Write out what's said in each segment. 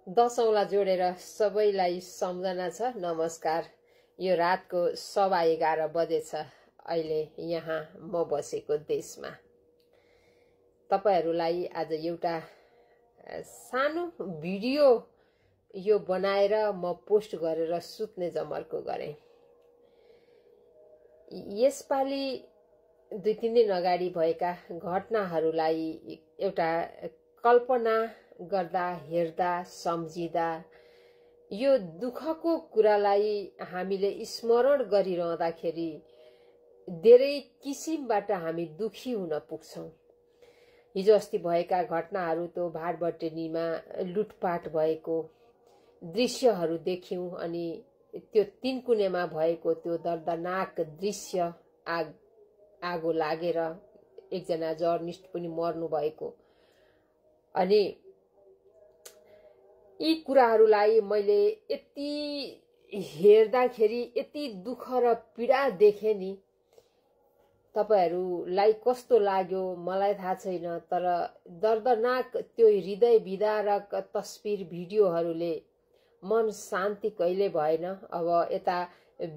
दशौंलाई जोडेर सबैलाई सम्झना छ। नमस्कार। यो रातको 11:15 बजेछ अहिले यहाँ म बसेको देशमा। तपाईहरुलाई आज एउटा सानो भिडियो यो बनाएर म पोस्ट गरेर सुत्ने जमर्को गरे। यसपालि 2-3 दिन अगाडि भएका घटनाहरूलाई एउटा कल्पना गर्दा, हेर्दा, सम्झिदा यो दुःखको कुरालाई हामीले स्मरण गरिरहँदाखेरि धेरै किसिमबाट हामी दुखी हुन पुग्छौं। हिजो अस्ति भएका घटनाहरू त भाटबटेनीमा लुटपाट भएको दृश्यहरू देख्यौं अनि त्यो तीनकुनेमा भएको त्यो दर्दनाक दृश्य आगो लागेर एकजना जर्नलिस्ट पनि मर्नु भएको अनि यी कुराहरूलाई मैले यति हेर्दाखेरि यति दुःख र पीडा देखे नि। तपाईहरुलाई कस्तो लाग्यो मलाई थाहा छैन, तर दर्दनाक त्यो हृदय विदारक तस्बिर भिडियोहरूले मन शान्ति कहिले भएन। अब यता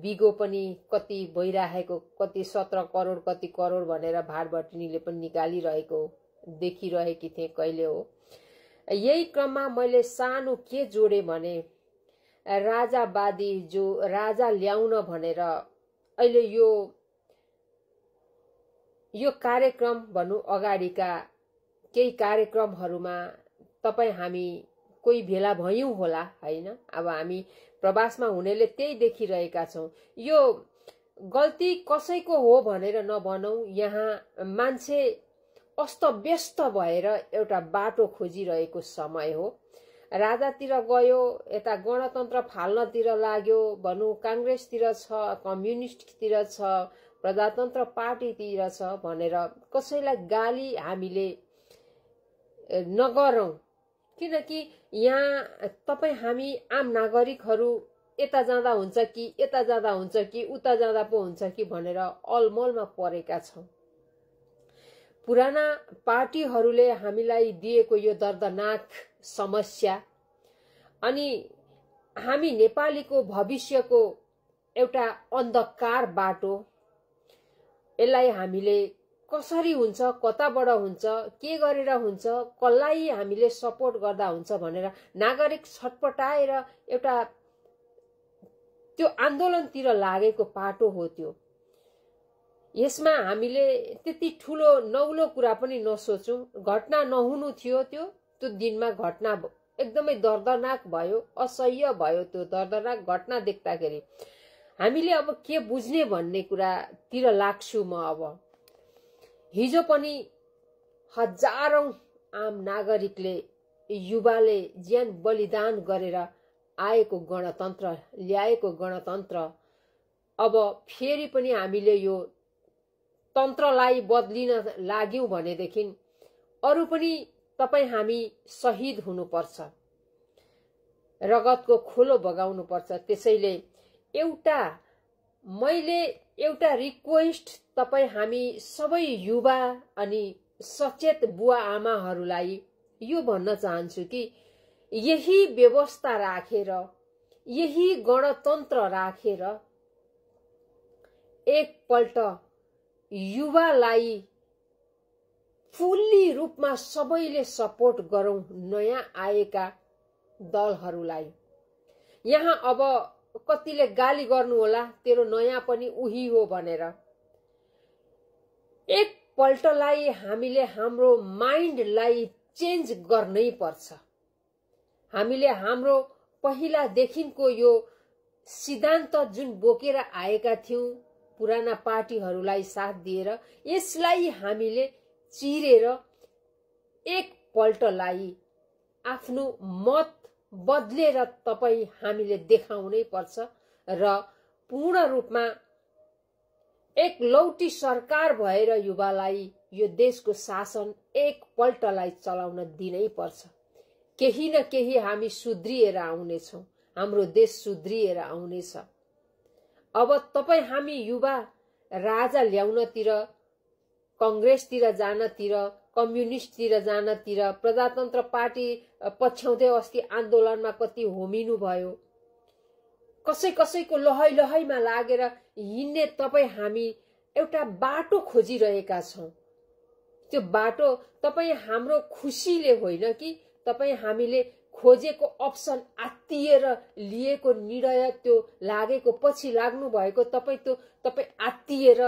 बिगो पनि कति भइराखेको, कति 17 करोड कति करोड भनेर भाटबटेनीले पनि निकालिरहेको देखिरहेकी थिए कहिले हो। यही क्रममा मैले सानो के जोडे भने राजावादी जो राजा ल्याउन भनेर अहिले यो कार्यक्रम भनौं अगाडिका केही कार्यक्रमहरुमा तपाई हामी कोही भेला भयौं होला हैन। अब हामी प्रवासमा हुनेले त्यही देखिरहेका छौं। यो गल्ती कसैको हो भनेर नभनौं। यहाँ मान्छे अस्तव्यस्त भएर एउटा बाटो खोजिरहेको समय हो। राजातिर गयो, यता गणतन्त्र फाल्नतिर लाग्यो भनौं, कांग्रेसतिर छ, कम्युनिस्टतिर छ, प्रजातन्त्र पार्टीतिर छ भनेर कसैलाई गाली हामीले नगरौं। किनकि यहाँ तपाई हामी आम नागरिकहरू यता जाँदा हुन्छ कि यता जाँदा हुन्छ कि उता जाँदा पो हुन्छ कि भनेर अलमलमा परेका छौं। पुराना पार्टीहरूले हामीलाई दिएको यो दर्दनाक समस्या अनि हामी नेपालीको भविष्यको एउटा अन्धकार बाटो, यसलाई हामीले कसरी हुन्छ, कताबाट हुन्छ, के गरेर हुन्छ, कसलाई हामीले सपोर्ट गर्दा हुन्छ भनेर नागरिक छटपटाएर एउटा त्यो आन्दोलनतिर लागेको पाटो हो त्यो। यसमा हामीले त्यति ठूलो नौलो कुरा पनि नसोचौं। घटना नहुनु थियो त्यो दिनमा घटना एकदमै दर्दनाक भयो, असह्य भयो। त्यो दर्दनाक घटना देख्दाखेरि हामीले अब के बुझ्ने भन्ने कुरातिर लाग्छु म। अब हिजो पनि हजारौं आम नागरिकले, युवाले ज्यान बलिदान गरेर आएको गणतन्त्र, ल्याएको गणतन्त्र अब फेरि पनि हामीले यो तन्त्रलाई बदलिन लाग्यौं भनेदेखि अरु पनि तपाई हामी शहीद हुनुपर्छ, रगतको खोलो बगाउनु पर्छ। त्यसैले मैले एउटा रिक्वेस्ट तपाई हामी सबै युवा अनि सचेत बुवा आमाहरूलाई यो भन्न चाहन्छु कि यही व्यवस्था राखेर, यही गणतन्त्र राखेर एकपल्ट युवालाई फुल्ली रूपमा सबैले सपोर्ट गरौं नयाँ आएका दलहरूलाई। यहाँ अब कतिले गाली गर्नु होला, तेरो नयाँ पनि उही हो भनेर। एकपल्टलाई हामीले हाम्रो माइन्डलाई चेन्ज गर्नै पर्छ। हामीले हाम्रो पहिलादेखिको यो सिद्धान्त जुन बोकेर आएका थियौं पुराना पार्टीहरूलाई साथ दिएर, यसलाई हामीले चिरेर एकपल्टलाई आफ्नो मत बदलेर तपाई हामीले देखाउनै पर्छ र पूर्ण रूपमा एकलौटी सरकार भएर युवालाई यो देशको शासन एकपल्टलाई चलाउन दिनै पर्छ। केही न केही हामी सुध्रिएर आउनेछौं, हाम्रो देश सुध्रिएर आउनेछ। अब तपाई हामी युवा राजा ल्याउनतिर, कांग्रेसतिर जानतिर, कम्युनिस्टतिर जानतिर, प्रजातन्त्र पार्टी पछ्याउँदै अस्ति आन्दोलनमा कति होमिनु भयो। कसैको लहैमा लागेर हिँड्ने तपाईँ हामी एउटा बाटो खोजिरहेका छौं। त्यो बाटो तपाईँ हाम्रो खुसीले होइन कि तपाईँ हामीले खोजेको अप्सन आत्तिएर लिएको निर्णय त्यो लागेको पछि लाग्नु भएको तपाईँ आत्तिएर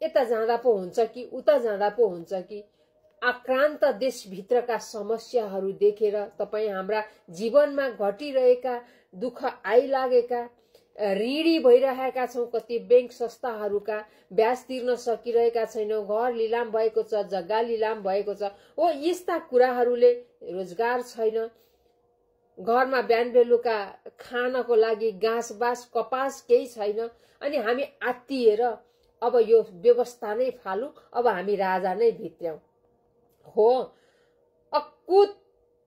यता जाँदा पो हुन्छ कि उता जाँदा पो हुन्छ कि आक्रान्त देशभित्रका समस्याहरू देखेर तपाईँ हाम्रा जीवनमा घटिरहेका दुःख आइलागेका ऋणी भइरहेका छौं। कति बैंक संस्थाहरूका ब्याज तिर्न सकिरहेका छैनौं, घर लिलाम भएको छ, जग्गा लिलाम भएको छ। हो यस्ता कुराहरूले रोजगार छैन, घरमा बिहान बेलुका खानको लागि घाँस बास कपास केही छैन। अनि हामी आत्तिएर अब यो व्यवस्था नै फालु, अब हामी राजा नै भित्र्यौं। हो अकुत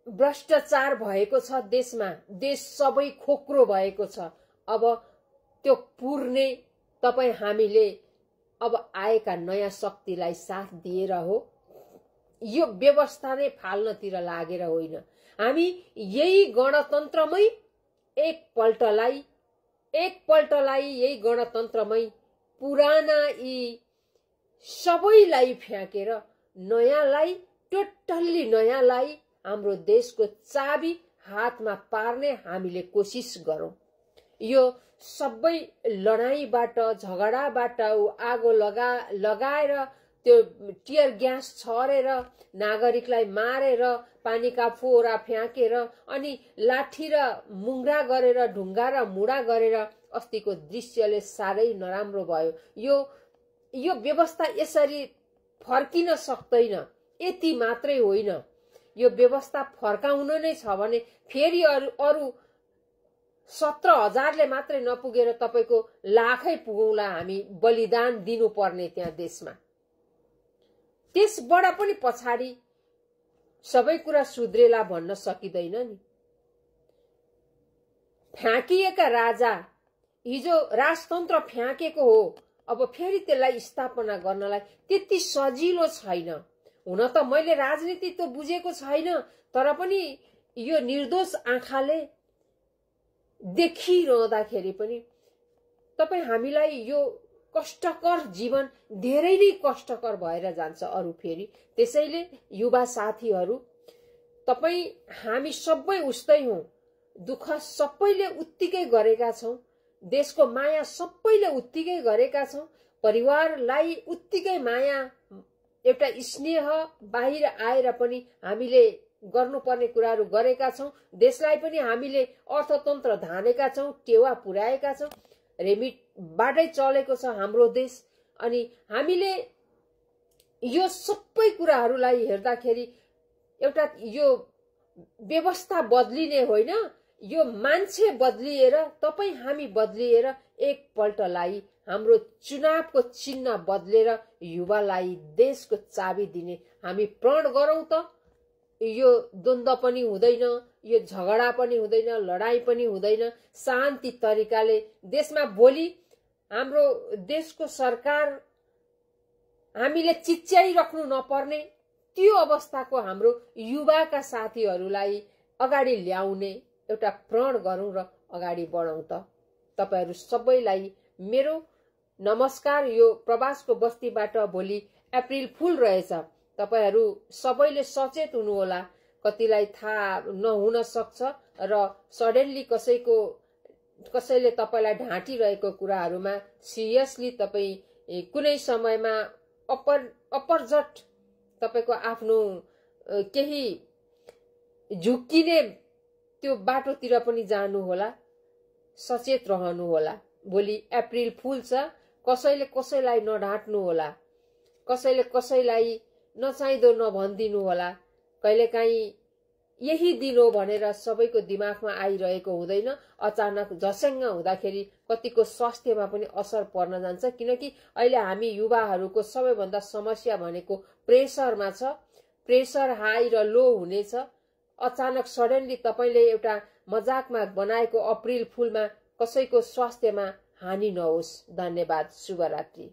भ्रष्टाचार भएको छ देशमा, देश सबै खोक्रो भएको छ। अब त्यो पुर्ने तपाईँ हामीले अब आएका नयाँ शक्तिलाई साथ दिएर हो, यो व्यवस्था नै फाल्नतिर लागेर होइन। हामी यही गणतन्त्रमै एकपल्टलाई यही गणतन्त्रमै पुराना यी सबैलाई फ्याँकेर नयाँलाई, टोटल्ली नयाँलाई हाम्रो देशको चाबी हातमा पार्ने हामीले कोसिस गरौं। यो सबै लडाईँबाट, झगडाबाट, आगो लगाएर त्यो टियर ग्यास छरेर नागरिकलाई मारेर पानीका फोहरा फ्याँकेर अनि लाठी र मुङ्ग्रा गरेर ढुङ्गा र मुढा गरेर अस्तिको दृश्यले साह्रै नराम्रो भयो। यो व्यवस्था यसरी फर्किन सक्दैन। यति मात्रै होइन, यो व्यवस्था फर्काउन नै छ भने फेरि अरु 17,000ले मात्रै नपुगेर तपाईको लाखै पुगौला हामी बलिदान दिनुपर्ने त्यहाँ देशमा। त्यसबाट पनि पछाडि सबै कुरा सुध्रेला भन्न सकिदैन नि। फ्याँकिएका राजा, हिजो राजतन्त्र फ्याँकेको हो, अब फेरि त्यसलाई स्थापना गर्नलाई त्यति सजिलो छैन। हुन त मैले राजनीति त बुझेको छैन, तर पनि यो निर्दोष आँखाले देखिरहँदाखेरि पनि तपाई हामीलाई यो कष्टकर जीवन धेरै नै कष्टकर भएर जान्छ अरु फेरि। त्यसैले युवा साथीहरु, तपाई हामी सबै उस्तै हौं, दुःख सबैले उत्तिकै गरेका छौं, देशको माया सबैले उत्तिकै गरेका छौं, परिवारलाई उत्तिकै माया, एउटा स्नेह बाहिर आएर पनि हामीले गर्नुपर्ने कुराहरू गरेका छौं, देशलाई पनि हामीले अर्थतन्त्र धानेका छौं, टेवा पुर्याएका छौं, रेमिटबाटै चलेको छ हाम्रो देश। अनि हामीले यो सबै कुराहरूलाई हेर्दाखेरि एउटा यो व्यवस्था बदलिने होइन, यो मान्छे बदलिएर, तपाई हामी बदलिएर एकपल्टलाई हाम्रो चुनावको चिन्ह बदलेर युवालाई देशको चाबी दिने हामी प्रण गरौं त। यो द्वन्द्व पनि हुँदैन, यो झगडा पनि हुँदैन, लडाई पनि हुँदैन, शान्ति तरिकाले देशमा भोलि हाम्रो देशको सरकार हामीले चिच्याइराख्नु नपर्ने त्यो अवस्थाको हाम्रो युवाका साथीहरूलाई अगाडि ल्याउने एउटा प्रण गरौं र अगाडि बढौं त। तपाईहरु सबैलाई मेरो नमस्कार। यो प्रवासको बस्तीबाट भोलि अप्रिल फुल रहेछ, तपाईहरु सबैले सचेत हुनु होला। कतिलाई थाहा नहुन सक्छ र सडनली कसैले तपाईलाई ढाँटिरहेको कुराहरुमा सिरियसली तपाई कुनै समयमा अपरझट तपाईको आफ्नो केही झुक्किने त्यो बाटोतिर पनि जानु होला, सचेत रहनु होला। भोलि अप्रिल फुल छ, कसैले कसैलाई नढाँट्नु होला, कसैले कसैलाई नचाहिँदो नभनिदिनु होला। कहिलेकाहीँ यही दिन हो भनेर सबैको दिमागमा आइरहेको हुँदैन, अचानक झसङ्ग हुँदाखेरि कतिको स्वास्थ्यमा पनि असर पर्न जान्छ। किनकि अहिले हामी युवाहरूको सबैभन्दा समस्या भनेको प्रेसरमा छ, प्रेसर हाई र लो हुनेछ। अचानक सडनली तपाईले एउटा मजाकमा बनाएको अप्रिल फुलमा कसैको स्वास्थ्यमा हानि नहोस्। धन्यवाद, शुभरात्रि।